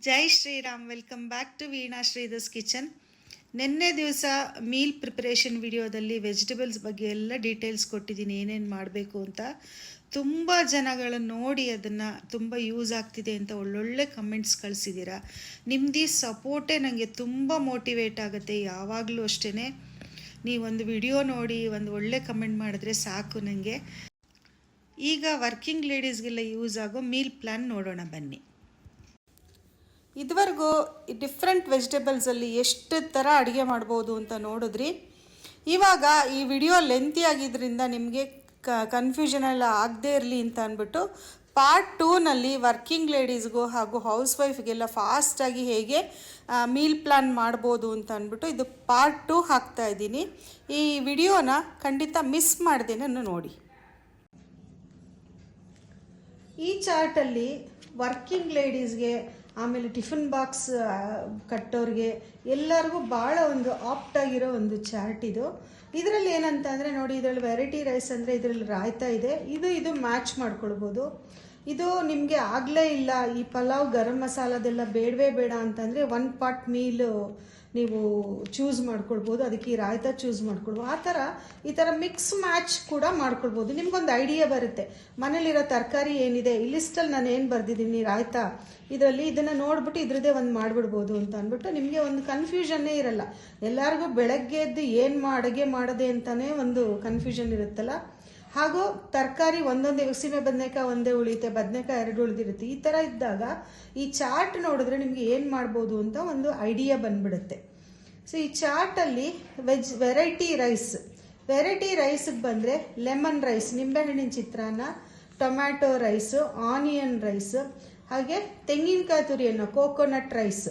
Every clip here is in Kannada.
Jai Shriram. Welcome back to Veena Shridhar's kitchen. ನಿನ್ನೆ ದಿವಸ ಮೀಲ್ ಪ್ರಿಪರೇಷನ್ ವಿಡಿಯೋದಲ್ಲಿ ವೆಜಿಟೇಬಲ್ಸ್ ಬಗ್ಗೆ ಎಲ್ಲ ಡೀಟೇಲ್ಸ್ ಕೊಟ್ಟಿದ್ದೀನಿ, ಏನೇನು ಮಾಡಬೇಕು ಅಂತ. ತುಂಬ ಜನಗಳು ನೋಡಿ ಅದನ್ನು ತುಂಬ ಯೂಸ್ ಆಗ್ತಿದೆ ಅಂತ ಒಳ್ಳೊಳ್ಳೆ ಕಮೆಂಟ್ಸ್ ಕಳಿಸಿದ್ದೀರಾ. ನಿಮ್ಮದು ಸಪೋರ್ಟೇ ನನಗೆ ತುಂಬ ಮೋಟಿವೇಟ್ ಆಗುತ್ತೆ. ಯಾವಾಗಲೂ ಅಷ್ಟೇ, ನೀವೊಂದು ವಿಡಿಯೋ ನೋಡಿ ಒಂದು ಒಳ್ಳೆ ಕಮೆಂಟ್ ಮಾಡಿದ್ರೆ ಸಾಕು ನನಗೆ. ಈಗ ವರ್ಕಿಂಗ್ ಲೇಡೀಸ್ಗೆಲ್ಲ ಯೂಸ್ ಆಗೋ ಮೀಲ್ ಪ್ಲ್ಯಾನ್ ನೋಡೋಣ ಬನ್ನಿ. ಇದುವರೆಗೂ ಡಿಫ್ರೆಂಟ್ ವೆಜಿಟೇಬಲ್ಸಲ್ಲಿ ಎಷ್ಟು ಥರ ಅಡುಗೆ ಮಾಡ್ಬೋದು ಅಂತ ನೋಡಿದ್ರಿ. ಇವಾಗ ಈ ವಿಡಿಯೋ ಲೆಂತಿ ಆಗಿದ್ದರಿಂದ ನಿಮಗೆ ಕನ್ಫ್ಯೂಷನ್ ಎಲ್ಲ ಆಗದೇ ಇರಲಿ ಅಂತ ಅಂದ್ಬಿಟ್ಟು ಪಾರ್ಟ್ 2ನಲ್ಲಿ ವರ್ಕಿಂಗ್ ಲೇಡೀಸ್ಗೂ ಹಾಗೂ ಹೌಸ್ ವೈಫ್ಗೆಲ್ಲ ಫಾಸ್ಟಾಗಿ ಹೇಗೆ ಮೀಲ್ ಪ್ಲ್ಯಾನ್ ಮಾಡ್ಬೋದು ಅಂತ ಅಂದ್ಬಿಟ್ಟು ಇದು ಪಾರ್ಟ್ 2 ಹಾಕ್ತಾ ಇದ್ದೀನಿ. ಈ ವಿಡಿಯೋನ ಖಂಡಿತ ಮಿಸ್ ಮಾಡ್ದೇನೆ ನೋಡಿ. ಈ ಚಾರ್ಟಲ್ಲಿ ವರ್ಕಿಂಗ್ ಲೇಡೀಸ್ಗೆ, ಆಮೇಲೆ ಟಿಫಿನ್ ಬಾಕ್ಸ್ ಕಟ್ಟೋರಿಗೆ ಎಲ್ಲರಿಗೂ ಭಾಳ ಒಂದು ಆಪ್ಟಾಗಿರೋ ಒಂದು ಚಾರ್ಟ್ ಇದು. ಇದರಲ್ಲಿ ಏನಂತ ಅಂದರೆ ನೋಡಿ, ಇದರಲ್ಲಿ ವೆರೈಟಿ ರೈಸ್ ಅಂದರೆ ಇದರಲ್ಲಿ ರಾಯ್ತಾ ಇದೆ, ಇದು ಮ್ಯಾಚ್ ಮಾಡ್ಕೊಳ್ಬೋದು. ಇದು ನಿಮಗೆ ಆಗಲೇ ಇಲ್ಲ ಈ ಪಲಾವ್ ಗರಂ ಮಸಾಲದೆಲ್ಲ ಬೇಡವೇ ಬೇಡ ಅಂತಂದರೆ 1 ಪಾಟ್ ಮೀಲು ನೀವು ಚೂಸ್ ಮಾಡ್ಕೊಳ್ಬೋದು, ಅದಕ್ಕೆ ಈ ರಾಯ್ತಾ ಚೂಸ್ ಮಾಡ್ಕೊಳ್ಬೋದು. ಈ ಥರ ಮಿಕ್ಸ್ ಮ್ಯಾಚ್ ಕೂಡ ಮಾಡ್ಕೊಳ್ಬೋದು. ನಿಮ್ಗೊಂದು ಐಡಿಯಾ ಬರುತ್ತೆ, ಮನೇಲಿರೋ ತರಕಾರಿ ಏನಿದೆ, ಈ ಲಿಸ್ಟಲ್ಲಿ ನಾನು ಏನು ಬರೆದಿದ್ದೀನಿ ರಾಯ್ತಾ ಇದರಲ್ಲಿ, ಇದನ್ನು ನೋಡ್ಬಿಟ್ಟು ಇದ್ರದ್ದೇ ಒಂದು ಮಾಡಿಬಿಡ್ಬೋದು ಅಂತ ಅಂದ್ಬಿಟ್ಟು ನಿಮಗೆ ಒಂದು ಕನ್ಫ್ಯೂಷನ್ನೇ ಇರಲ್ಲ. ಎಲ್ಲರಿಗೂ ಬೆಳಗ್ಗೆ ಎದ್ದು ಏನು ಅಡುಗೆ ಮಾಡೋದೆ ಅಂತಲೇ ಒಂದು ಕನ್ಫ್ಯೂಷನ್ ಇರುತ್ತಲ್ಲ. ಹಾಗೂ ತರಕಾರಿ ಒಂದೊಂದೇ, ಸೀಮೆ ಬದನೆಕಾಯಿ ಒಂದೇ ಉಳಿಯುತ್ತೆ, ಬದನೆಕಾಯಿ 2 ಉಳಿದಿರುತ್ತೆ. ಈ ಥರ ಇದ್ದಾಗ ಈ ಚಾರ್ಟ್ ನೋಡಿದ್ರೆ ನಿಮಗೆ ಏನು ಮಾಡ್ಬೋದು ಅಂತ ಒಂದು ಐಡಿಯಾ ಬಂದ್ಬಿಡುತ್ತೆ. ಸೊ ಈ ಚಾರ್ಟಲ್ಲಿ ವೆರೈಟಿ ರೈಸ್ಗೆ ಬಂದರೆ ಲೆಮನ್ ರೈಸ್, ನಿಂಬೆಹಣ್ಣಿನ ಚಿತ್ರಾನ್ನ, ಟೊಮ್ಯಾಟೊ ರೈಸು, ಆನಿಯನ್ ರೈಸ್, ಹಾಗೆ ತೆಂಗಿನಕಾಯಿ ತುರಿಯನ್ನು ಕೋಕೋನಟ್ ರೈಸ್,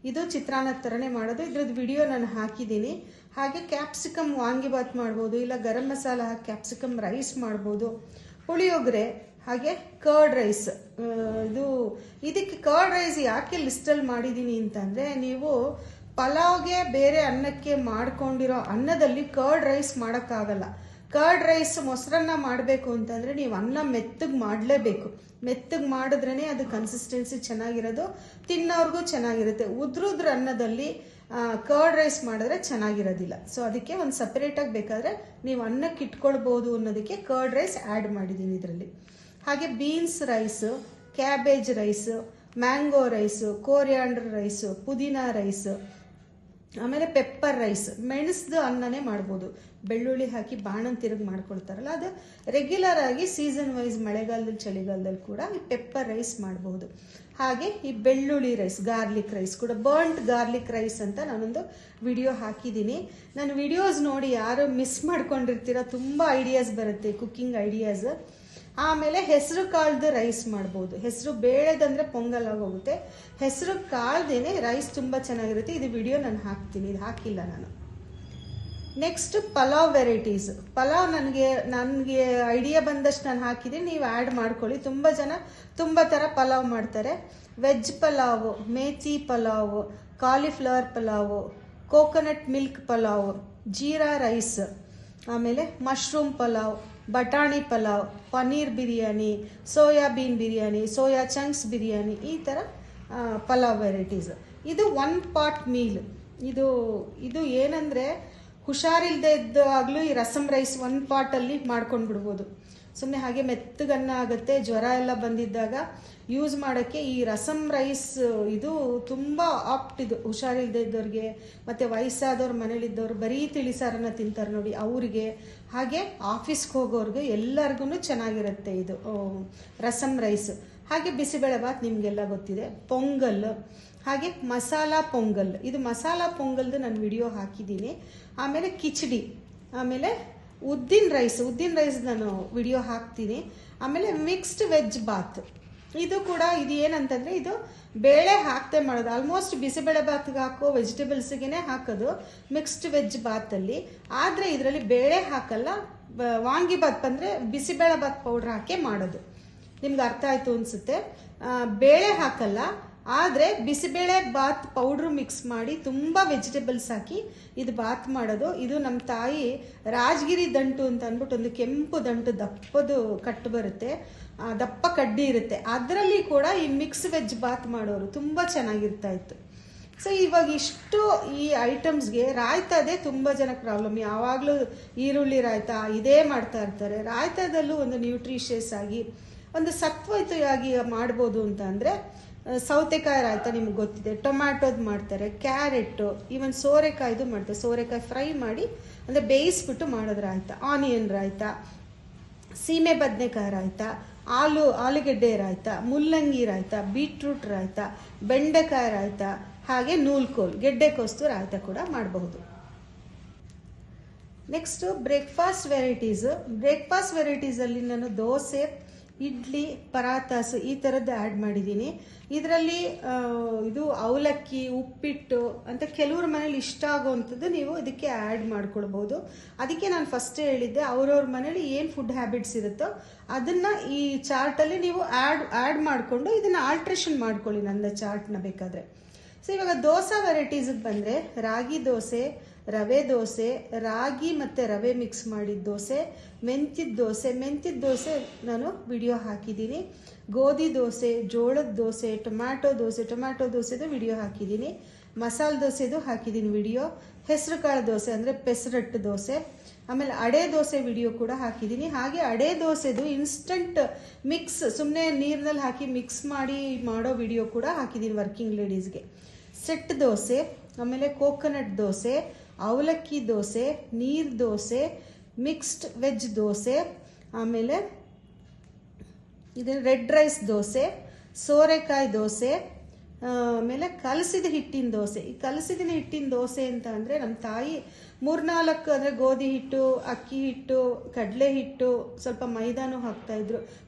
ಇದು ಚಿತ್ರಾನ್ನದ ಥರನೇ ಮಾಡೋದು. ಇದ್ರದ್ದು ವಿಡಿಯೋ ನಾನು ಹಾಕಿದ್ದೀನಿ. ಹಾಗೆ ಕ್ಯಾಪ್ಸಿಕಮ್ ವಾಂಗಿಬಾತ್ ಮಾಡ್ಬೋದು, ಇಲ್ಲ ಗರಂ ಮಸಾಲ ಹಾಕಿ ಕ್ಯಾಪ್ಸಿಕಮ್ ರೈಸ್ ಮಾಡ್ಬೋದು, ಪುಳಿಯೋಗರೆ, ಹಾಗೆ ಕರ್ಡ್ ರೈಸ್. ಇದಕ್ಕೆ ಕರ್ಡ್ ರೈಸ್ ಯಾಕೆ ಲಿಸ್ಟಲ್ಲಿ ಮಾಡಿದ್ದೀನಿ ಅಂತಂದರೆ, ನೀವು ಪಲಾವ್ಗೆ ಬೇರೆ ಅನ್ನಕ್ಕೆ ಮಾಡ್ಕೊಂಡಿರೋ ಅನ್ನದಲ್ಲಿ ಕರ್ಡ್ ರೈಸ್ ಮಾಡೋಕ್ಕಾಗಲ್ಲ. ಕರ್ಡ್ ರೈಸ್ ಮೊಸರನ್ನ ಮಾಡಬೇಕು ಅಂತಂದರೆ ನೀವು ಅನ್ನ ಮೆತ್ತಗೆ ಮಾಡಲೇಬೇಕು. ಮೆತ್ತಗೆ ಮಾಡಿದ್ರೇ ಅದು ಕನ್ಸಿಸ್ಟೆನ್ಸಿ ಚೆನ್ನಾಗಿರೋದು, ತಿನ್ನೋರ್ಗೂ ಚೆನ್ನಾಗಿರುತ್ತೆ. ಉದ್ರುದ್ರ ಅನ್ನದಲ್ಲಿ ಕರ್ಡ್ ರೈಸ್ ಮಾಡಿದ್ರೆ ಚೆನ್ನಾಗಿರೋದಿಲ್ಲ. ಸೊ ಅದಕ್ಕೆ ಒಂದು ಸಪ್ರೇಟಾಗಿ ಬೇಕಾದರೆ ನೀವು ಅನ್ನಕ್ಕೆ ಇಟ್ಕೊಳ್ಬೋದು ಅನ್ನೋದಕ್ಕೆ ಕರ್ಡ್ ರೈಸ್ ಆ್ಯಡ್ ಮಾಡಿದ್ದೀನಿ ಇದರಲ್ಲಿ. ಹಾಗೆ beans rice, cabbage rice, mango rice, coriander rice, ಪುದೀನಾ ರೈಸು, ಆಮೇಲೆ ಪೆಪ್ಪರ್ ರೈಸ್, ಮೆಣಸ್ದು ಅನ್ನನೇ ಮಾಡ್ಬೋದು. ಬೆಳ್ಳುಳ್ಳಿ ಹಾಕಿ ಬಾಣನ್ ತಿರುಗಿ ಮಾಡ್ಕೊಳ್ತಾರಲ್ಲ, ಅದು ರೆಗ್ಯುಲರ್ ಆಗಿ ಸೀಸನ್ ವೈಸ್ ಮಳೆಗಾಲದಲ್ಲಿ ಚಳಿಗಾಲದಲ್ಲಿ ಕೂಡ ಈ ಪೆಪ್ಪರ್ ರೈಸ್ ಮಾಡ್ಬೋದು. ಹಾಗೆ ಈ ಬೆಳ್ಳುಳ್ಳಿ ರೈಸ್, ಗಾರ್ಲಿಕ್ ರೈಸ್ ಕೂಡ, ಬರ್ಂಟ್ ಗಾರ್ಲಿಕ್ ರೈಸ್ ಅಂತ ನಾನೊಂದು ವಿಡಿಯೋ ಹಾಕಿದ್ದೀನಿ. ನಾನು ವಿಡಿಯೋಸ್ ನೋಡಿ ಯಾರು ಮಿಸ್ ಮಾಡ್ಕೊಂಡಿರ್ತೀರ, ತುಂಬ ಐಡಿಯಾಸ್ ಬರುತ್ತೆ, ಕುಕ್ಕಿಂಗ್ ಐಡಿಯಾಸ್. ಆಮೇಲೆ ಹೆಸರು ಕಾಳ್ದು ರೈಸ್ ಮಾಡ್ಬೋದು. ಹೆಸರು ಬೇಳೆದಂದರೆ ಪೊಂಗಲ್ ಆಗೋಗುತ್ತೆ, ಹೆಸರು ಕಾಳ್ದೇನೆ ರೈಸ್ ತುಂಬ ಚೆನ್ನಾಗಿರುತ್ತೆ. ಇದು ವಿಡಿಯೋ ನಾನು ಹಾಕ್ತೀನಿ, ಇದು ಹಾಕಿಲ್ಲ ನಾನು. Next pulao varieties. ಪಲಾವ್ ನನಗೆ ಐಡಿಯಾ ಬಂದಷ್ಟು ನಾನು ಹಾಕಿದ್ದೀನಿ, ನೀವು ಆ್ಯಡ್ ಮಾಡ್ಕೊಳ್ಳಿ. ತುಂಬ ಜನ ತುಂಬ ಥರ ಪಲಾವ್ ಮಾಡ್ತಾರೆ. Veg pulao, methi pulao, cauliflower pulao, coconut milk pulao, jeera rice, ಆಮೇಲೆ ಮಶ್ರೂಮ್ ಪಲಾವ್, ಬಟಾಣಿ pulao, paneer biryani, soybean biryani, soya chunks biryani, ಈ ಥರ ಪಲಾವ್ ವೆರೈಟೀಸ್. ಇದು 1 ಪಾಟ್ ಮೀಲ್. ಇದು ಏನಂದರೆ ಹುಷಾರಿಲ್ಲದೆ ಇದ್ದಾಗಲೂ ಈ ರಸಮ್ ರೈಸ್ 1 ಪಾಟಲ್ಲಿ ಮಾಡ್ಕೊಂಡು ಬಿಡ್ಬೋದು. ಸುಮ್ಮನೆ ಹಾಗೆ ಮೆತ್ತಗನ್ನ ಆಗುತ್ತೆ, ಜ್ವರ ಎಲ್ಲ ಬಂದಿದ್ದಾಗ ಯೂಸ್ ಮಾಡೋಕ್ಕೆ ಈ ರಸಮ್ ರೈಸ್ ಇದು ತುಂಬ ಆಪ್ಟ್. ಇದು ಹುಷಾರಿಲ್ಲದೆ ಇದ್ದವ್ರಿಗೆ, ಮತ್ತು ವಯಸ್ಸಾದವ್ರು, ಮನೇಲಿದ್ದವ್ರು ಬರೀ ತಿಳಿಸಾರನ್ನ ತಿಂತಾರೆ ನೋಡಿ ಅವ್ರಿಗೆ, ಹಾಗೆ ಆಫೀಸ್ಗೆ ಹೋಗೋರ್ಗೆ ಎಲ್ಲರಿಗೂ ಚೆನ್ನಾಗಿರುತ್ತೆ ಇದು ರಸಮ್ ರೈಸ್. ಹಾಗೆ ಬಿಸಿಬೇಳೆ ಬಾತ್ ನಿಮಗೆಲ್ಲ ಗೊತ್ತಿದೆ. ಪೊಂಗಲ್, ಹಾಗೆ ಮಸಾಲ ಪೊಂಗಲ್, ಇದು ಮಸಾಲ ಪೊಂಗಲ್ದು ನಾನು ವಿಡಿಯೋ ಹಾಕಿದ್ದೀನಿ. ಆಮೇಲೆ ಕಿಚಡಿ, ಆಮೇಲೆ ಉದ್ದಿನ ರೈಸ್ ನಾನು ವಿಡಿಯೋ ಹಾಕ್ತೀನಿ. ಆಮೇಲೆ ಮಿಕ್ಸ್ಡ್ ವೆಜ್ ಬಾತ್, ಇದು ಏನಂತಂದರೆ ಇದು ಬೇಳೆ ಹಾಕ್ತೆ ಮಾಡೋದು. ಆಲ್ಮೋಸ್ಟ್ ಬಿಸಿಬೇಳೆ ಬಾತ್ಗೆ ಹಾಕೋ ವೆಜಿಟೇಬಲ್ಸ್ಗೆ ಹಾಕೋದು ಮಿಕ್ಸ್ಡ್ ವೆಜ್ ಬಾತಲ್ಲಿ. ಆದರೆ ಇದರಲ್ಲಿ ಬೇಳೆ ಹಾಕಲ್ಲ. ವಾಂಗಿಬಾತ್ ಬಂದರೆ ಬಿಸಿಬೇಳೆ ಬಾತ್ ಪೌಡ್ರ್ ಹಾಕಿ ಮಾಡೋದು. ನಿಮ್ಗೆ ಅರ್ಥ ಆಯಿತು ಅನಿಸುತ್ತೆ. ಬೇಳೆ ಹಾಕಲ್ಲ, ಆದರೆ ಬಿಸಿಬೇಳೆ ಬಾತ್ ಪೌಡ್ರು ಮಿಕ್ಸ್ ಮಾಡಿ ತುಂಬ ವೆಜಿಟೇಬಲ್ಸ್ ಹಾಕಿ ಇದು ಬಾತ್ ಮಾಡೋದು. ಇದು ನಮ್ಮ ತಾಯಿ ರಾಜಗಿರಿ ದಂಟು ಅಂತ ಅಂದ್ಬಿಟ್ಟು ಒಂದು ಕೆಂಪು ದಂಟು ದಪ್ಪದು ಕಟ್ಟು ಬರುತ್ತೆ, ದಪ್ಪ ಕಡ್ಡಿ ಇರುತ್ತೆ, ಅದರಲ್ಲಿ ಕೂಡ ಈ ಮಿಕ್ಸ್ ವೆಜ್ ಬಾತ್ ಮಾಡೋರು ತುಂಬ ಚೆನ್ನಾಗಿರ್ತಾ ಇತ್ತು. ಸೊ ಇವಾಗ ಇಷ್ಟು ಈ ಐಟಮ್ಸ್ಗೆ ರಾಯ್ತದೇ ತುಂಬ ಜನಕ್ಕೆ ಪ್ರಾಬ್ಲಮ್. ಯಾವಾಗಲೂ ಈರುಳ್ಳಿ ರಾಯ್ತ ಇದೇ ಮಾಡ್ತಾ ಇರ್ತಾರೆ. ರಾಯ್ತದಲ್ಲೂ ಒಂದು ನ್ಯೂಟ್ರಿಷಿಯಸ್ ಆಗಿ ಒಂದು ಸತ್ವಯುತವಾಗಿ ಮಾಡ್ಬೋದು ಅಂತ ಅಂದರೆ ಸೌತೆಕಾಯಿ ರಾಯ್ತ ನಿಮ್ಗೆ ಗೊತ್ತಿದೆ, ಟೊಮ್ಯಾಟೋದು ಮಾಡ್ತಾರೆ, ಕ್ಯಾರೆಟು, ಈವನ್ ಸೋರೆಕಾಯ್ದು ಮಾಡ್ತಾರೆ. ಸೋರೆಕಾಯಿ ಫ್ರೈ ಮಾಡಿ ಅಂದರೆ ಬೇಯಿಸ್ಬಿಟ್ಟು ಮಾಡೋದು ರಾಯ್ತ, ಆನಿಯನ್ ರಾಯ್ತ, ಸೀಮೆ ಬದನೆಕಾಯಿ ರಾಯ್ತ, ಆಲೂಗೆಡ್ಡೆ ರಾಯ್ತ, ಮುಲ್ಲಂಗಿ ರಾಯ್ತ, ಬೀಟ್ರೂಟ್ ರಾಯ್ತ, ಬೆಂಡೆಕಾಯಿ ರಾಯ್ತ, ಹಾಗೆ ನೂಲ್ಕೋಲ್ ಗೆಡ್ಡೆಕೋಸ್ತು ರಾಯ್ತ ಕೂಡ ಮಾಡಬಹುದು. ನೆಕ್ಸ್ಟ್ ಬ್ರೇಕ್ಫಾಸ್ಟ್ ವೆರೈಟೀಸಲ್ಲಿ ನಾನು ದೋಸೆ, ಇಡ್ಲಿ, ಪರಾತಾಸ್ ಈ ಥರದ್ದು ಆ್ಯಡ್ ಮಾಡಿದ್ದೀನಿ. ಇದರಲ್ಲಿ ಇದು ಅವಲಕ್ಕಿ, ಉಪ್ಪಿಟ್ಟು ಅಂತ ಕೆಲವ್ರ ಮನೇಲಿ ಇಷ್ಟ ಆಗೋವಂಥದ್ದು ನೀವು ಇದಕ್ಕೆ ಆ್ಯಡ್ ಮಾಡ್ಕೊಳ್ಬೋದು. ಅದಕ್ಕೆ ನಾನು ಫಸ್ಟೇ ಹೇಳಿದ್ದೆ, ಅವ್ರವ್ರ ಮನೇಲಿ ಏನು ಫುಡ್ ಹ್ಯಾಬಿಟ್ಸ್ ಇರುತ್ತೋ ಅದನ್ನು ಈ ಚಾರ್ಟಲ್ಲಿ ನೀವು ಆ್ಯಡ್ ಮಾಡಿಕೊಂಡು ಇದನ್ನು ಆಲ್ಟ್ರೇಷನ್ ಮಾಡ್ಕೊಳ್ಳಿ ನನ್ನ ಚಾರ್ಟ್ನ ಬೇಕಾದರೆ. ಸೊ ಇವಾಗ ದೋಸೆ ವೆರೈಟೀಸಿಗೆ ಬಂದರೆ ರಾಗಿ ದೋಸೆ, ರವೆ ದೋಸೆ, ರಾಗಿ ಮತ್ತು ರವೆ ಮಿಕ್ಸ್ ಮಾಡಿದ ದೋಸೆ, ಮೆಂತ್ಯದ ದೋಸೆ ನಾನು ವಿಡಿಯೋ ಹಾಕಿದ್ದೀನಿ, ಗೋಧಿ ದೋಸೆ, ಜೋಳದ ದೋಸೆ, ಟೊಮ್ಯಾಟೊ ದೋಸೆದು ವಿಡಿಯೋ ಹಾಕಿದ್ದೀನಿ, ಮಸಾಲೆ ದೋಸೆದು ಹಾಕಿದ್ದೀನಿ ವಿಡಿಯೋ, ಹೆಸರು ಕಾಳು ದೋಸೆ ಅಂದರೆ ಪೆಸರಟ್ಟು ದೋಸೆ, ಆಮೇಲೆ ಅಡೆ ದೋಸೆ ವಿಡಿಯೋ ಕೂಡ ಹಾಕಿದ್ದೀನಿ. ಹಾಗೆ ಅಡೆ ದೋಸೆದು ಇನ್ಸ್ಟಂಟ್ ಮಿಕ್ಸ್ ಸುಮ್ಮನೆ ನೀರಿನಲ್ಲಿ ಹಾಕಿ ಮಿಕ್ಸ್ ಮಾಡಿ ಮಾಡೋ ವಿಡಿಯೋ ಕೂಡ ಹಾಕಿದ್ದೀನಿ ವರ್ಕಿಂಗ್ ಲೇಡೀಸ್ಗೆ. ಸೆಟ್ ದೋಸೆ, ಆಮೇಲೆ ಕೋಕೋನಟ್ ದೋಸೆ, ಅವಲಕ್ಕಿ ದೋಸೆ, ನೀರು ದೋಸೆ, ಮಿಕ್ಸ್ಡ್ ವೆಜ್ ದೋಸೆ, ಆಮೇಲೆ ಇದು ರೆಡ್ ರೈಸ್ ದೋಸೆ, ಸೋರೆಕಾಯಿ ದೋಸೆ, ಆಮೇಲೆ ಕಲಸಿದ ಹಿಟ್ಟಿನ ದೋಸೆ. ಈ ಕಲಸಿದ ಹಿಟ್ಟಿನ ದೋಸೆ ಅಂತ ಅಂದರೆ ನಮ್ಮ ತಾಯಿ 3-4 ಅಂದರೆ ಗೋಧಿ ಹಿಟ್ಟು, ಅಕ್ಕಿ ಹಿಟ್ಟು, ಕಡಲೆ ಹಿಟ್ಟು, ಸ್ವಲ್ಪ ಮೈದಾನು ಹಾಕ್ತಾಯಿದ್ರು,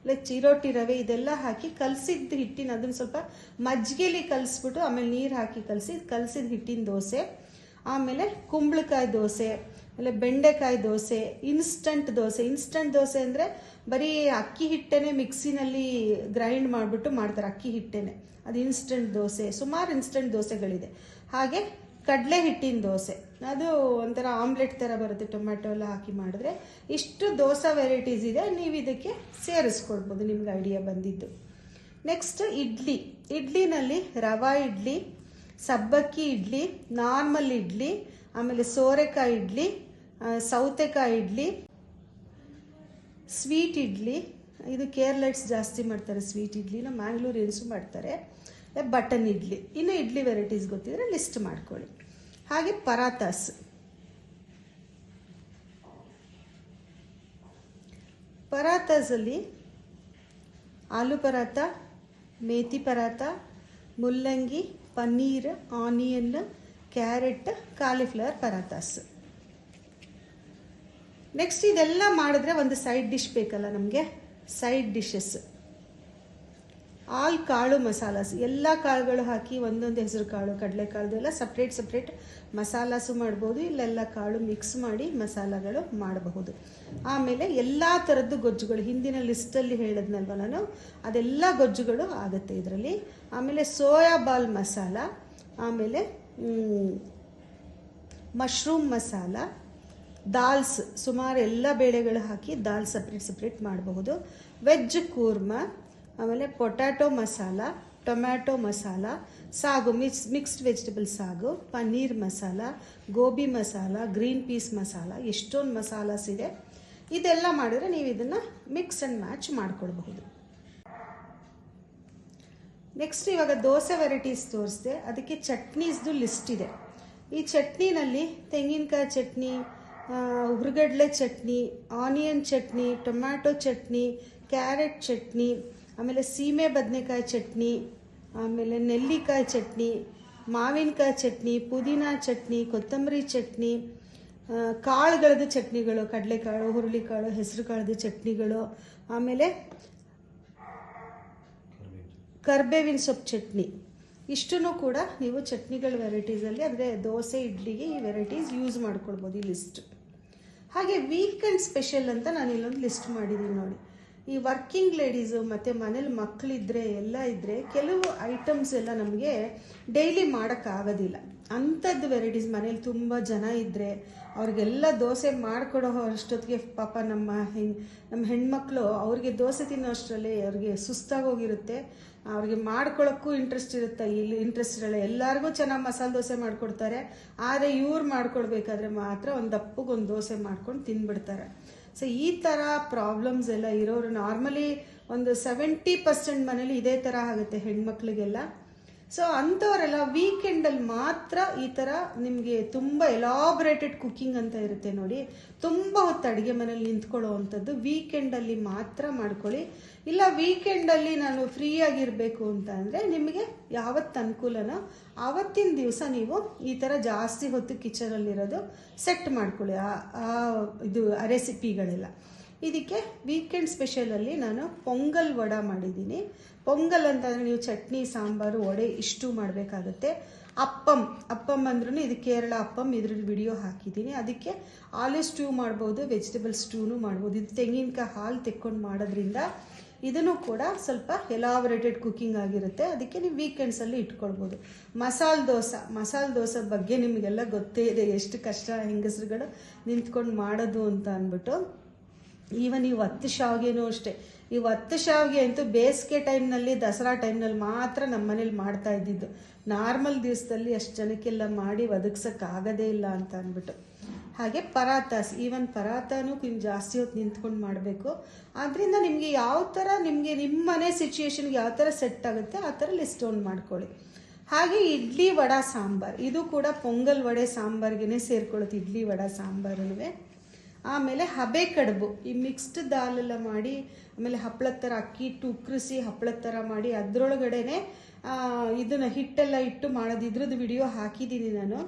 ಚಿರೋಟಿ ರವೆ ಇದೆಲ್ಲ ಹಾಕಿ ಕಲಸಿದ ಹಿಟ್ಟಿನ ಅದನ್ನು ಸ್ವಲ್ಪ ಮಜ್ಜಿಗೆಲಿ ಕಲಿಸ್ಬಿಟ್ಟು ಆಮೇಲೆ ನೀರು ಹಾಕಿ ಕಲಸಿದ ಹಿಟ್ಟಿನ ದೋಸೆ. ಆಮೇಲೆ ಕುಂಬಳಕಾಯಿ ದೋಸೆ, ಆಮೇಲೆ ಬೆಂಡೆಕಾಯಿ ದೋಸೆ, ಇನ್ಸ್ಟಂಟ್ ದೋಸೆ ಅಂದರೆ ಬರೀ ಅಕ್ಕಿ ಹಿಟ್ಟೇನೆ ಮಿಕ್ಸಿನಲ್ಲಿ ಗ್ರೈಂಡ್ ಮಾಡಿಬಿಟ್ಟು ಮಾಡ್ತಾರೆ, ಅಕ್ಕಿ ಹಿಟ್ಟೇನೆ, ಅದು ಇನ್ಸ್ಟಂಟ್ ದೋಸೆ. ಸುಮಾರು ಇನ್ಸ್ಟಂಟ್ ದೋಸೆಗಳಿದೆ. ಹಾಗೆ ಕಡಲೆ ಹಿಟ್ಟಿನ ದೋಸೆ, ಅದು ಒಂಥರ ಆಮ್ಲೆಟ್ ಥರ ಬರುತ್ತೆ, ಟೊಮ್ಯಾಟೊ ಎಲ್ಲ ಹಾಕಿ ಮಾಡಿದ್ರೆ. ಇಷ್ಟು ದೋಸೆ ವೆರೈಟೀಸ್ ಇದೆ, ನೀವು ಇದಕ್ಕೆ ಸೇರಿಸ್ಕೊಳ್ಬೋದು ನಿಮ್ಗೆ ಐಡಿಯಾ ಬಂದಿದ್ದು. ನೆಕ್ಸ್ಟ್ ಇಡ್ಲಿನಲ್ಲಿ ರವಾ ಇಡ್ಲಿ, ಸಬ್ಬಕ್ಕಿ ಇಡ್ಲಿ, ನಾರ್ಮಲ್ ಇಡ್ಲಿ, ಆಮೇಲೆ ಸೋರೆಕಾಯಿ ಇಡ್ಲಿ, ಸೌತೆಕಾಯಿ ಇಡ್ಲಿ, ಸ್ವೀಟ್ ಇಡ್ಲಿ, ಇದು ಕೇರಳೈಟ್ಸ್ ಜಾಸ್ತಿ ಮಾಡ್ತಾರೆ ಸ್ವೀಟ್ ಇಡ್ಲಿನ, ಮ್ಯಾಂಗ್ಳೂರಿಯನ್ಸು ಮಾಡ್ತಾರೆ, ಬಟನ್ ಇಡ್ಲಿ. ಇನ್ನು ಇಡ್ಲಿ ವೆರೈಟೀಸ್ ಗೊತ್ತಿದ್ರೆ ಲಿಸ್ಟ್ ಮಾಡ್ಕೊಳ್ಳಿ. ಹಾಗೆ ಪರಾತಾಸಲ್ಲಿ ಆಲೂ ಪರಾತ, ಮೇಥಿ ಪರಾತ, ಮುಲ್ಲಂಗಿ, paneer, onion, carrot, cauliflower parathas. Next ಇದೆಲ್ಲ ಮಾಡಿದ್ರೆ ಒಂದು ಸೈಡ್ ಡಿಶ್ ಬೇಕಲ್ಲ ನಮಗೆ, ಸೈಡ್ ಡಿಶಸ್ ಆಲ್ ಕಾಳು ಮಸಾಲಾಸ್, ಎಲ್ಲ ಕಾಳುಗಳು ಹಾಕಿ ಒಂದೊಂದು ಹೆಸರು ಕಾಳು, ಕಡಲೆಕಾಳು ಎಲ್ಲ ಸಪ್ರೇಟ್ ಮಸಾಲಾಸು ಮಾಡ್ಬೋದು, ಇಲ್ಲೆಲ್ಲ ಕಾಳು ಮಿಕ್ಸ್ ಮಾಡಿ ಮಸಾಲಗಳು ಮಾಡಬಹುದು. ಆಮೇಲೆ ಎಲ್ಲ ಥರದ್ದು ಗೊಜ್ಜುಗಳು ಹಿಂದಿನ ಲಿಸ್ಟಲ್ಲಿ ಹೇಳಿದ್ನಲ್ವ ನಾನು, ಅದೆಲ್ಲ ಗೊಜ್ಜುಗಳು ಆಗುತ್ತೆ ಇದರಲ್ಲಿ. ಆಮೇಲೆ ಸೋಯಾ ಬಾಲ್ ಮಸಾಲ, ಆಮೇಲೆ ಮಶ್ರೂಮ್ ಮಸಾಲ, ದಾಲ್ಸ್ ಸುಮಾರು ಎಲ್ಲ ಬೇಳೆಗಳು ಹಾಕಿ ದಾಲ್ ಸಪ್ರೇಟ್ ಮಾಡಬಹುದು. ವೆಜ್ ಕೂರ್ಮ, ಆಮೇಲೆ ಪೊಟ್ಯಾಟೊ ಮಸಾಲ, ಟೊಮ್ಯಾಟೊ ಮಸಾಲ, ಸಾಗು ಮಿಕ್ಸ್ಡ್ ವೆಜಿಟೇಬಲ್ ಸಾಗು, ಪನ್ನೀರ್ ಮಸಾಲ, ಗೋಬಿ ಮಸಾಲ, ಗ್ರೀನ್ ಪೀಸ್ ಮಸಾಲ, ಎಷ್ಟೊಂದು ಮಸಾಲಾಸ್ ಇದೆ. ಇದೆಲ್ಲ ಮಾಡಿದ್ರೆ ನೀವು ಇದನ್ನು ಮಿಕ್ಸ್ ಆ್ಯಂಡ್ ಮ್ಯಾಚ್ ಮಾಡ್ಕೊಳ್ಬಹುದು. ನೆಕ್ಸ್ಟ್ ಇವಾಗ ದೋಸೆ ವೆರೈಟೀಸ್ ತೋರಿಸಿದೆ, ಅದಕ್ಕೆ ಚಟ್ನೀಸ್ದು ಲಿಸ್ಟ್ ಇದೆ. ಈ ಚಟ್ನಿನಲ್ಲಿ ತೆಂಗಿನಕಾಯಿ ಚಟ್ನಿ, ಹುರ್ಗಡ್ಲೆ chutney, onion chutney, tomato chutney, carrot chutney, ಆಮೇಲೆ ಸೀಮೆ ಬದನೆಕಾಯಿ ಚಟ್ನಿ, ಆಮೇಲೆ ನೆಲ್ಲಿಕಾಯಿ ಚಟ್ನಿ, ಮಾವಿನಕಾಯಿ ಚಟ್ನಿ, ಪುದೀನ ಚಟ್ನಿ, ಕೊತ್ತಂಬರಿ ಚಟ್ನಿ, ಕಾಳುಗಳದ್ದು ಚಟ್ನಿಗಳು, ಕಡಲೆಕಾಳು, ಹುರುಳಿಕಾಳು, ಹೆಸರು ಕಾಳದ್ದು ಚಟ್ನಿಗಳು, ಆಮೇಲೆ ಕರ್ಬೇವಿನ ಸೊಪ್ಪು ಚಟ್ನಿ. ಇಷ್ಟನ್ನು ಕೂಡ ನೀವು ಚಟ್ನಿಗಳ ವೆರೈಟೀಸಲ್ಲಿ ಅಂದರೆ ದೋಸೆ ಇಡ್ಲಿಗೆ ಈ ವೆರೈಟೀಸ್ ಯೂಸ್ ಮಾಡ್ಕೊಳ್ಬೋದು ಈ ಲಿಸ್ಟ್. ಹಾಗೆ ವೀಕೆಂಡ್ ಸ್ಪೆಷಲ್ ಅಂತ ನಾನು ಇಲ್ಲೊಂದು ಲಿಸ್ಟ್ ಮಾಡಿದ್ದೀನಿ ನೋಡಿ. ಈ ವರ್ಕಿಂಗ್ ಲೇಡೀಸು ಮತ್ತು ಮನೇಲಿ ಮಕ್ಕಳಿದ್ರೆ ಎಲ್ಲ ಇದ್ದರೆ ಕೆಲವು ಐಟಮ್ಸ್ ಎಲ್ಲ ನಮಗೆ ಡೈಲಿ ಮಾಡೋಕ್ಕಾಗೋದಿಲ್ಲ. ಅಂಥದ್ದು ವೆರೈಟೀಸ್ ಮನೇಲಿ ತುಂಬ ಜನ ಇದ್ದರೆ ಅವ್ರಿಗೆಲ್ಲ ದೋಸೆ ಮಾಡಿಕೊಡೋ ಅಷ್ಟೊತ್ತಿಗೆ ಪಾಪ ನಮ್ಮ ಹೆಣ್ಮಕ್ಳು ಅವ್ರಿಗೆ ದೋಸೆ ತಿನ್ನೋ ಅಷ್ಟರಲ್ಲಿ ಅವ್ರಿಗೆ ಸುಸ್ತಾಗೋಗಿರುತ್ತೆ. ಅವ್ರಿಗೆ ಮಾಡ್ಕೊಳ್ಳೋಕ್ಕೂ ಇಂಟ್ರೆಸ್ಟ್ ಇರಲ್ಲ. ಎಲ್ಲರಿಗೂ ಚೆನ್ನಾಗಿ ಮಸಾಲೆ ದೋಸೆ ಮಾಡಿಕೊಡ್ತಾರೆ. ಆದರೆ ಇವ್ರು ಮಾಡ್ಕೊಡ್ಬೇಕಾದ್ರೆ ಮಾತ್ರ ಒಂದು ದಪ್ಪಗೊಂದು ದೋಸೆ ಮಾಡ್ಕೊಂಡು ತಿಂದ್ಬಿಡ್ತಾರೆ. ಸೊ ಈ ಥರ ಪ್ರಾಬ್ಲಮ್ಸ್ ಎಲ್ಲ ಇರೋರು ನಾರ್ಮಲಿ ಒಂದು 70% ಮನೇಲಿ ಇದೇ ಥರ ಆಗುತ್ತೆ ಹೆಣ್ಮಕ್ಳಿಗೆಲ್ಲ. ಸೊ ಅಂಥವರೆಲ್ಲ ವೀಕೆಂಡಲ್ಲಿ ಮಾತ್ರ ಈ ಥರ ನಿಮಗೆ ತುಂಬ ಎಲಾಬ್ರೇಟೆಡ್ ಕುಕ್ಕಿಂಗ್ ಅಂತ ಇರುತ್ತೆ ನೋಡಿ, ತುಂಬ ಹೊತ್ತು ಅಡುಗೆ ಮನೇಲಿ ನಿಂತ್ಕೊಳ್ಳೋ ಅಂಥದ್ದು ವೀಕೆಂಡಲ್ಲಿ ಮಾತ್ರ ಮಾಡ್ಕೊಳ್ಳಿ. ಇಲ್ಲ ವೀಕೆಂಡಲ್ಲಿ ನಾನು ಫ್ರೀ ಆಗಿರಬೇಕು ಅಂತ ಅಂದರೆ ನಿಮಗೆ ಯಾವತ್ತು ಅನುಕೂಲನೋ ಆವತ್ತಿನ ದಿವಸ ನೀವು ಈ ಥರ ಜಾಸ್ತಿ ಹೊತ್ತು ಕಿಚನಲ್ಲಿರೋದು ಸೆಟ್ ಮಾಡ್ಕೊಳ್ಳಿ ಇದು ರೆಸಿಪಿಗಳೆಲ್ಲ. ಇದಕ್ಕೆ ವೀಕೆಂಡ್ ಸ್ಪೆಷಲಲ್ಲಿ ನಾನು ಪೊಂಗಲ್ ವಡ ಮಾಡಿದ್ದೀನಿ. ಪೊಂಗಲ್ ಅಂತಂದರೆ ನೀವು ಚಟ್ನಿ, ಸಾಂಬಾರು, ವಡೆ ಇಷ್ಟು ಮಾಡಬೇಕಾಗುತ್ತೆ. ಅಪ್ಪಮ್ ಅಂದ್ರೂ ಇದು ಕೇರಳ ಅಪ್ಪಮ್, ಇದ್ರದ್ದು ವಿಡಿಯೋ ಹಾಕಿದ್ದೀನಿ. ಅದಕ್ಕೆ ಆಲೂ ಸ್ಟ್ಯೂ ಮಾಡ್ಬೋದು, ವೆಜಿಟೇಬಲ್ ಸ್ಟ್ಯೂನು ಮಾಡ್ಬೋದು. ಇದು ತೆಂಗಿನಕಾಯಿ ಹಾಲು ತೆಕ್ಕೊಂಡು ಮಾಡೋದ್ರಿಂದ ಇದನ್ನು ಕೂಡ ಸ್ವಲ್ಪ ಎಲಾಬರೇಟೆಡ್ ಕುಕ್ಕಿಂಗ್ ಆಗಿರುತ್ತೆ. ಅದಕ್ಕೆ ನೀವು ವೀಕೆಂಡ್ಸಲ್ಲಿ ಇಟ್ಕೊಳ್ಬೋದು. ಮಸಾಲೆ ದೋಸೆ ಬಗ್ಗೆ ನಿಮಗೆಲ್ಲ ಗೊತ್ತೇ ಇದೆ, ಎಷ್ಟು ಕಷ್ಟ ಹೆಂಗಸರುಗಳು ನಿಂತ್ಕೊಂಡು ಮಾಡೋದು ಅಂತ ಅಂದ್ಬಿಟ್ಟು. ಈವನ್ ಈ ಒತ್ತು ಶಾವಿಗೆನೂ ಅಷ್ಟೇ. ಈ ಒತ್ತು ಶಾವಿಗೆ ಅಂತೂ ಬೇಸಿಗೆ ಟೈಮ್ನಲ್ಲಿ, ದಸರಾ ಟೈಮ್ನಲ್ಲಿ ಮಾತ್ರ ನಮ್ಮ ಮನೇಲಿ ಮಾಡ್ತಾ ಇದ್ದಿದ್ದು. ನಾರ್ಮಲ್ ದಿವಸದಲ್ಲಿ ಅಷ್ಟು ಜನಕ್ಕೆಲ್ಲ ಮಾಡಿ ಒದಗಿಸೋಕ್ಕಾಗೋದೇ ಇಲ್ಲ ಅಂತ ಅಂದ್ಬಿಟ್ಟು. ಹಾಗೆ ಈವನ್ ಪರಾತನೂ ಜಾಸ್ತಿ ಹೊತ್ತು ನಿಂತ್ಕೊಂಡು ಮಾಡಬೇಕು. ಆದ್ದರಿಂದ ನಿಮಗೆ ಯಾವ ಥರ ನಿಮ್ಮ ಮನೆ ಸಿಚುಯೇಷನ್ಗೆ ಯಾವ ಥರ ಸೆಟ್ ಆಗುತ್ತೆ ಆ ಥರ ಲಿಸ್ಟ್ ಡೌನ್ ಮಾಡ್ಕೊಳ್ಳಿ. ಹಾಗೆ ಇಡ್ಲಿ ವಡ ಸಾಂಬಾರು, ಇದು ಕೂಡ ಪೊಂಗಲ್ ವಡೆ ಸಾಂಬಾರ್ಗೆ ಸೇರ್ಕೊಳ್ಳುತ್ತೆ, ಇಡ್ಲಿ ವಡ ಸಾಂಬಾರಲ್ಲೂ. ಆಮೇಲೆ ಹಬೆ ಕಡುಬು, ಈ ಮಿಕ್ಸ್ಡ್ ದಾಲೆಲ್ಲ ಮಾಡಿ, ಆಮೇಲೆ ಹಪ್ಪಳದ ಥರ ಅಕ್ಕಿ ಹಿಟ್ಟು ಉಕ್ಕರಿಸಿ ಹಪ್ಪಳದ ಥರ ಮಾಡಿ ಅದರೊಳಗಡೆನೆ ಇದನ್ನು ಹಿಟ್ಟೆಲ್ಲ ಇಟ್ಟು ಮಾಡೋದು. ಇದ್ರದ್ದು ವಿಡಿಯೋ ಹಾಕಿದ್ದೀನಿ ನಾನು,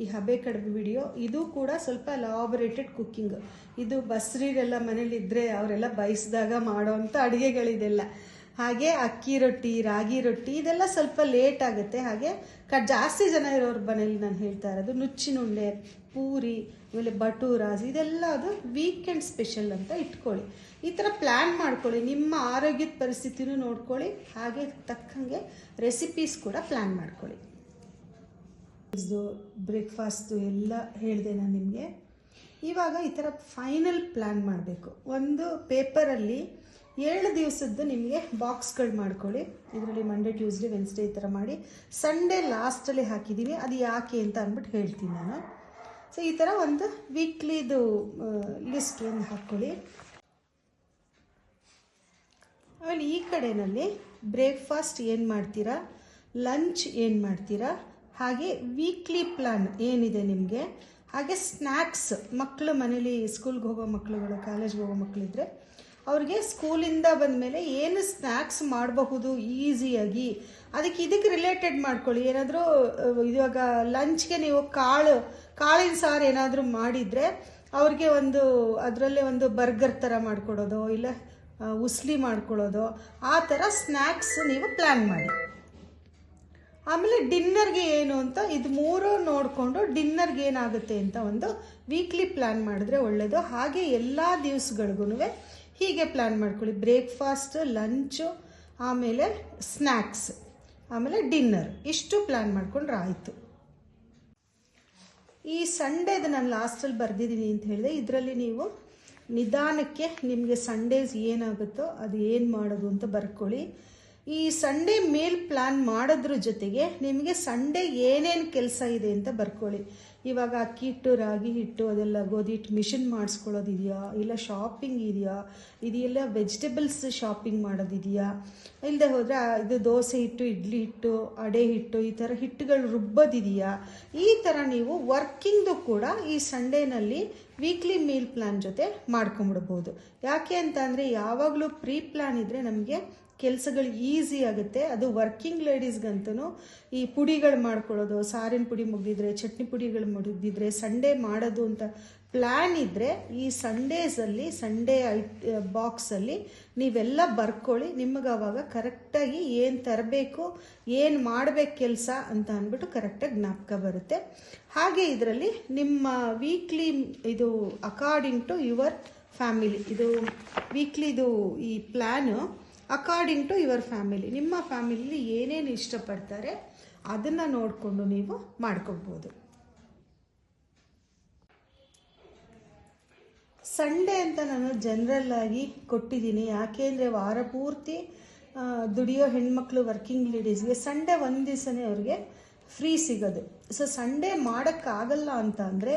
ಈ ಹಬೆ ಕಡುಬು ವಿಡಿಯೋ. ಇದು ಕೂಡ ಸ್ವಲ್ಪ ಎಲಾಬರೇಟೆಡ್ ಕುಕ್ಕಿಂಗ್. ಇದು ಬಸ್ರೀರೆಲ್ಲ ಮನೇಲಿದ್ದರೆ ಅವರೆಲ್ಲ ಬಯಸಿದಾಗ ಮಾಡೋವಂಥ ಅಡುಗೆಗಳಿದೆಲ್ಲ. ಹಾಗೆ ಅಕ್ಕಿ ರೊಟ್ಟಿ, ರಾಗಿ ರೊಟ್ಟಿ ಇದೆಲ್ಲ ಸ್ವಲ್ಪ ಲೇಟ್ ಆಗುತ್ತೆ. ಹಾಗೆ ಜಾಸ್ತಿ ಜನ ಇರೋರ ಮನೇಲಿ ನಾನು ಹೇಳ್ತಾ ಇರೋದು ನುಚ್ಚಿನುಂಡೆ, ಪೂರಿ, ಆಮೇಲೆ ಬಟೂರಾಸ್, ಇದೆಲ್ಲ ಅದು ವೀಕೆಂಡ್ ಸ್ಪೆಷಲ್ ಅಂತ ಇಟ್ಕೊಳ್ಳಿ. ಈ ಥರ ಪ್ಲ್ಯಾನ್ ಮಾಡ್ಕೊಳ್ಳಿ. ನಿಮ್ಮ ಆರೋಗ್ಯದ ಪರಿಸ್ಥಿತಿನೂ ನೋಡ್ಕೊಳ್ಳಿ, ಹಾಗೆ ತಕ್ಕಂಗೆ ರೆಸಿಪೀಸ್ ಕೂಡ ಪ್ಲ್ಯಾನ್ ಮಾಡ್ಕೊಳ್ಳಿ. ಬ್ರೇಕ್ಫಾಸ್ಟು ಎಲ್ಲ ಹೇಳಿದೆ ನಾನು ನಿಮಗೆ. ಇವಾಗ ಈ ಥರ ಫೈನಲ್ ಪ್ಲ್ಯಾನ್ ಮಾಡಬೇಕು. ಒಂದು ಪೇಪರಲ್ಲಿ 7 ದಿವಸದ್ದು ನಿಮಗೆ ಬಾಕ್ಸ್ಗಳು ಮಾಡ್ಕೊಳ್ಳಿ. ಇದರಲ್ಲಿ ಮಂಡೇ, ಟ್ಯೂಸ್ಡೇ, ವೆನ್ಸ್ಡೇ ಈ ಥರ ಮಾಡಿ ಸಂಡೇ ಲಾಸ್ಟಲ್ಲಿ ಹಾಕಿದ್ದೀನಿ. ಅದು ಯಾಕೆ ಅಂತ ಅಂದ್ಬಿಟ್ಟು ಹೇಳ್ತೀನಿ ನಾನು. ಸೊ ಈ ಥರ ಒಂದು ವೀಕ್ಲಿದು ಲಿಸ್ಟ್ ಒಂದು ಹಾಕ್ಕೊಳ್ಳಿ. ಆಮೇಲೆ ಈ ಕಡೆಯಲ್ಲಿ ಬ್ರೇಕ್ಫಾಸ್ಟ್ ಏನು ಮಾಡ್ತೀರಾ, ಲಂಚ್ ಏನು ಮಾಡ್ತೀರಾ, ಹಾಗೆ ವೀಕ್ಲಿ ಪ್ಲ್ಯಾನ್ ಏನಿದೆ ನಿಮಗೆ, ಹಾಗೆ ಸ್ನ್ಯಾಕ್ಸ್. ಮಕ್ಕಳು ಮನೇಲಿ ಸ್ಕೂಲ್ಗೆ ಹೋಗೋ ಮಕ್ಕಳುಗಳು, ಕಾಲೇಜ್ಗೆ ಹೋಗೋ ಮಕ್ಕಳಿದ್ರೆ ಅವ್ರಿಗೆ ಸ್ಕೂಲಿಂದ ಬಂದಮೇಲೆ ಏನು ಸ್ನ್ಯಾಕ್ಸ್ ಮಾಡಬಹುದು ಈಸಿಯಾಗಿ, ಇದಕ್ಕೆ ರಿಲೇಟೆಡ್ ಮಾಡ್ಕೊಳ್ಳಿ. ಏನಾದರೂ ಇವಾಗ ಲಂಚ್ಗೆ ನೀವು ಕಾಳಿನ ಸಾರು ಏನಾದರೂ ಮಾಡಿದರೆ ಅವ್ರಿಗೆ ಅದರಲ್ಲೇ ಒಂದು ಬರ್ಗರ್ ಥರ ಮಾಡಿಕೊಡೋದು, ಇಲ್ಲ ಉಸ್ಲಿ ಮಾಡ್ಕೊಳ್ಳೋದು, ಆ ಥರ ಸ್ನ್ಯಾಕ್ಸ್ ನೀವು ಪ್ಲ್ಯಾನ್ ಮಾಡಿ. ಆಮೇಲೆ ಡಿನ್ನರ್ಗೆ ಏನು ಅಂತ ಇದು 3 ನೋಡಿಕೊಂಡು ಡಿನ್ನರ್ಗೆ ಏನಾಗುತ್ತೆ ಅಂತ ಒಂದು ವೀಕ್ಲಿ ಪ್ಲ್ಯಾನ್ ಮಾಡಿದ್ರೆ ಒಳ್ಳೆಯದು. ಹಾಗೆ ಎಲ್ಲ ದಿವಸಗಳಿಗೂ ಹೀಗೆ ಪ್ಲ್ಯಾನ್ ಮಾಡ್ಕೊಳ್ಳಿ. ಬ್ರೇಕ್ಫಾಸ್ಟ್, ಲಂಚು, ಆಮೇಲೆ ಸ್ನ್ಯಾಕ್ಸ್, ಆಮೇಲೆ ಡಿನ್ನರ್, ಇಷ್ಟು ಪ್ಲ್ಯಾನ್ ಮಾಡ್ಕೊಂಡ್ರೆ ಆಯಿತು. ಈ ಸಂಡೇದು ನಾನು ಲಾಸ್ಟಲ್ಲಿ ಬರೆದಿದ್ದೀನಿ ಅಂತ ಹೇಳಿದೆ. ಇದರಲ್ಲಿ ನೀವು ನಿಧಾನಕ್ಕೆ ನಿಮಗೆ ಸಂಡೇಸ್ ಏನಾಗುತ್ತೋ ಅದು ಏನು ಮಾಡೋದು ಅಂತ ಬರ್ಕೊಳ್ಳಿ. ಈ ಸಂಡೇ ಮೇಲ್ ಪ್ಲ್ಯಾನ್ ಮಾಡೋದ್ರ ಜೊತೆಗೆ ನಿಮಗೆ ಸಂಡೇ ಏನೇನು ಕೆಲಸ ಇದೆ ಅಂತ ಬರ್ಕೊಳ್ಳಿ. ಇವಾಗ ಅಕ್ಕಿ ಹಿಟ್ಟು, ರಾಗಿ ಹಿಟ್ಟು, ಅದೆಲ್ಲ ಗೋಧಿ ಹಿಟ್ಟು ಮಿಷಿನ್ ಮಾಡಿಸ್ಕೊಳ್ಳೋದಿದೆಯಾ, ಇಲ್ಲ ಶಾಪಿಂಗ್ ಇದೆಯಾ, ಇದೆಲ್ಲ ವೆಜಿಟೇಬಲ್ಸ್ ಶಾಪಿಂಗ್ ಮಾಡೋದಿದೆಯಾ, ಇಲ್ಲದೆ ಹೋದರೆ ಇದು ದೋಸೆ ಹಿಟ್ಟು, ಇಡ್ಲಿ ಹಿಟ್ಟು, ಅಡೆ ಹಿಟ್ಟು, ಈ ಥರ ಹಿಟ್ಟುಗಳು ರುಬ್ಬೋದಿದೆಯಾ. ಈ ಥರ ನೀವು ವರ್ಕಿಂಗ್ದು ಕೂಡ ಈ ಸಂಡೇನಲ್ಲಿ ವೀಕ್ಲಿ ಮೀಲ್ ಪ್ಲ್ಯಾನ್ ಜೊತೆ ಮಾಡ್ಕೊಂಬಿಡ್ಬೋದು. ಯಾಕೆ ಅಂತ ಅಂದರೆ ಯಾವಾಗಲೂ ಪ್ರೀ ಪ್ಲ್ಯಾನ್ ಇದ್ದರೆ ನಮಗೆ ಕೆಲಸಗಳು ಈಸಿ ಆಗುತ್ತೆ. ಅದು ವರ್ಕಿಂಗ್ ಲೇಡೀಸ್ಗಂತೂ ಈ ಪುಡಿಗಳು ಮಾಡ್ಕೊಳ್ಳೋದು, ಸಾರಿನ ಪುಡಿ ಮುಗಿದಿದ್ರೆ, ಚಟ್ನಿ ಪುಡಿಗಳು ಮುಗಿದಿದ್ರೆ, ಸಂಡೇ ಮಾಡೋದು ಅಂತ ಪ್ಲ್ಯಾನ್ ಇದ್ದರೆ ಈ ಸಂಡೇಸಲ್ಲಿ ಸಂಡೇ ಬಾಕ್ಸಲ್ಲಿ ನೀವೆಲ್ಲ ಬರ್ಕೊಳ್ಳಿ. ನಿಮಗೆ ಆವಾಗ ಕರೆಕ್ಟಾಗಿ ಏನು ತರಬೇಕು, ಏನು ಮಾಡಬೇಕು ಕೆಲಸ ಅಂತ ಅಂದ್ಬಿಟ್ಟು ಕರೆಕ್ಟಾಗಿ ಜ್ಞಾಪಕ ಬರುತ್ತೆ. ಹಾಗೆ ಇದರಲ್ಲಿ ನಿಮ್ಮ ವೀಕ್ಲಿ ಇದು ಅಕಾರ್ಡಿಂಗ್ ಟು ಯುವರ್ ಫ್ಯಾಮಿಲಿ. ಇದು ವೀಕ್ಲಿದು ಈ plan according to your family. ನಿಮ್ಮ ಫ್ಯಾಮಿಲಿ ಏನೇನು ಇಷ್ಟಪಡ್ತಾರೆ ಅದನ್ನು ನೋಡಿಕೊಂಡು ನೀವು ಮಾಡ್ಕೊಳ್ಬೋದು. ಸಂಡೇ ಅಂತ ನಾನು ಜನರಲ್ ಆಗಿ ಕೊಟ್ಟಿದ್ದೀನಿ, ಯಾಕೆ ಅಂದರೆ ವಾರ ಪೂರ್ತಿ ದುಡಿಯೋ ಹೆಣ್ಮಕ್ಳು, ವರ್ಕಿಂಗ್ ಲೇಡೀಸ್ಗೆ ಸಂಡೇ ಒಂದು ದಿವಸನೇ ಅವ್ರಿಗೆ ಫ್ರೀ ಸಿಗೋದು. ಸೊ ಸಂಡೇ ಮಾಡೋಕ್ಕಾಗಲ್ಲ ಅಂತ ಅಂದರೆ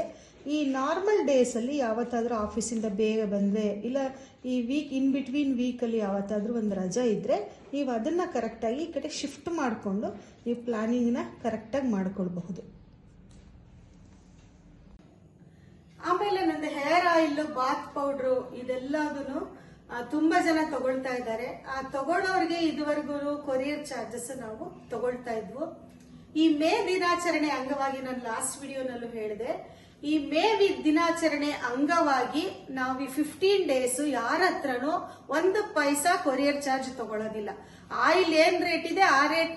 ಈ ನಾರ್ಮಲ್ ಡೇಸಲ್ಲಿ ಯಾವತ್ತಾದರೂ ಆಫೀಸಿಂದ ಬೇಗ ಬಂದರೆ, ಇಲ್ಲ ಈ ಇನ್ ಬಿಟ್ವೀನ್ ವೀಕಲ್ಲಿ ಯಾವತ್ತಾದರೂ ಒಂದು ರಜೆ ಇದ್ದರೆ ನೀವು ಅದನ್ನು ಕರೆಕ್ಟಾಗಿ ಈ ಕಡೆ ಶಿಫ್ಟ್ ಮಾಡಿಕೊಂಡು ನೀವು ಪ್ಲ್ಯಾನಿಂಗ್ನ ಕರೆಕ್ಟಾಗಿ ಮಾಡ್ಕೊಳ್ಬಹುದು. ಆಮೇಲೆ ನಂದು ಹೇರ್ ಆಯಿಲ್, ಬಾತ್ ಪೌಡ್ರು ಇದೆಲ್ಲದೂ ತುಂಬ ಜನ ತಗೊಳ್ತಾ ಇದ್ದಾರೆ. ಆ ತಗೊಳ್ಳೋರಿಗೆ ಇದುವರೆಗೂ ಕೊರಿಯರ್ ಚಾರ್ಜಸ್ ನಾವು ತಗೊಳ್ತಾ ಇದ್ವು. ಈ ಮೇ ದಿನಾಚರಣೆ ಅಂಗವಾಗಿ ನಾನು ಲಾಸ್ಟ್ ವಿಡಿಯೋನಲ್ಲೂ ಹೇಳಿದೆ, ಈ ಮೇ ದಿನಾಚರಣೆ ಅಂಗವಾಗಿ ನಾವು ಈ 15 ಡೇಸ್ ಯಾರ ಹತ್ರನೂ 1 ಪೈಸಾ ಕೊರಿಯರ್ ಚಾರ್ಜ್ ತಗೊಳ್ಳೋದಿಲ್ಲ. ಆಯಿಲ್ ಏನ್ ರೇಟ್ ಇದೆ ಆ ರೇಟ್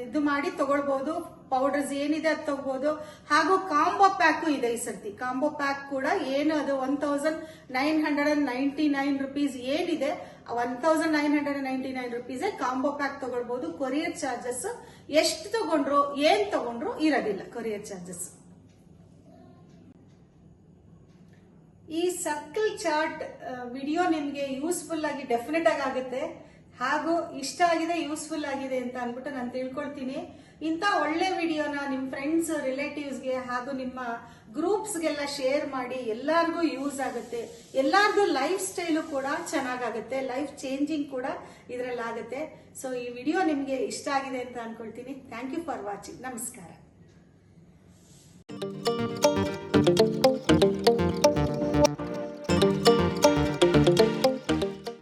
ಇದು ಮಾಡಿ ತಗೊಳ್ಬಹುದು, ಪೌಡರ್ಸ್ ಏನಿದೆ ಅದು ತಗೋಬಹುದು. ಹಾಗೂ ಕಾಂಬೋ ಪ್ಯಾಕು ಇದೆ ಈ ಸರ್ತಿ. ಕಾಂಬೋ ಪ್ಯಾಕ್ ಕೂಡ ಏನು ಅದು 1999 ರುಪೀಸ್ ಏನಿದೆ, 1999 ರುಪೀಸ್ ಕಾಂಬೋ ಪ್ಯಾಕ್ ತಗೊಳ್ಬಹುದು. ಕೊರಿಯರ್ ಚಾರ್ಜಸ್ ಎಷ್ಟು ತಗೊಂಡ್ರು ಏನ್ ತಗೊಂಡ್ರು ಇರೋದಿಲ್ಲ ಕೊರಿಯರ್ ಚಾರ್ಜಸ್. ಈ ಸರ್ಕಲ್ ಚಾರ್ಟ್ ವಿಡಿಯೋ ನಿಮ್ಗೆ ಯೂಸ್ಫುಲ್ ಆಗಿ ಡೆಫಿನೆಟ್ ಆಗುತ್ತೆ, ಹಾಗೂ ಇಷ್ಟ ಆಗಿದೆ, ಯೂಸ್ಫುಲ್ ಆಗಿದೆ ಅಂತ ಅನ್ಬಿಟ್ಟು ನಾನು ತಿಳ್ಕೊಳ್ತೀನಿ. ಇಂಥ ಒಳ್ಳೆ ವಿಡಿಯೋನ ನಿಮ್ಮ ಫ್ರೆಂಡ್ಸ್, ರಿಲೇಟಿವ್ಸ್ಗೆ ಹಾಗೂ ನಿಮ್ಮ ಗ್ರೂಪ್ಸ್ಗೆಲ್ಲ ಶೇರ್ ಮಾಡಿ. ಎಲ್ಲರಿಗೂ ಯೂಸ್ ಆಗುತ್ತೆ, ಎಲ್ಲಾರ್ದು ಲೈಫ್ ಸ್ಟೈಲು ಕೂಡ ಚೆನ್ನಾಗಾಗುತ್ತೆ, ಲೈಫ್ ಚೇಂಜಿಂಗ್ ಕೂಡ ಇದರಲ್ಲಿ ಆಗುತ್ತೆ. ಸೊ ಈ ವಿಡಿಯೋ ನಿಮಗೆ ಇಷ್ಟ ಆಗಿದೆ ಅಂತ ಅನ್ಕೊಳ್ತೀನಿ. Thank you for watching. ನಮಸ್ಕಾರ.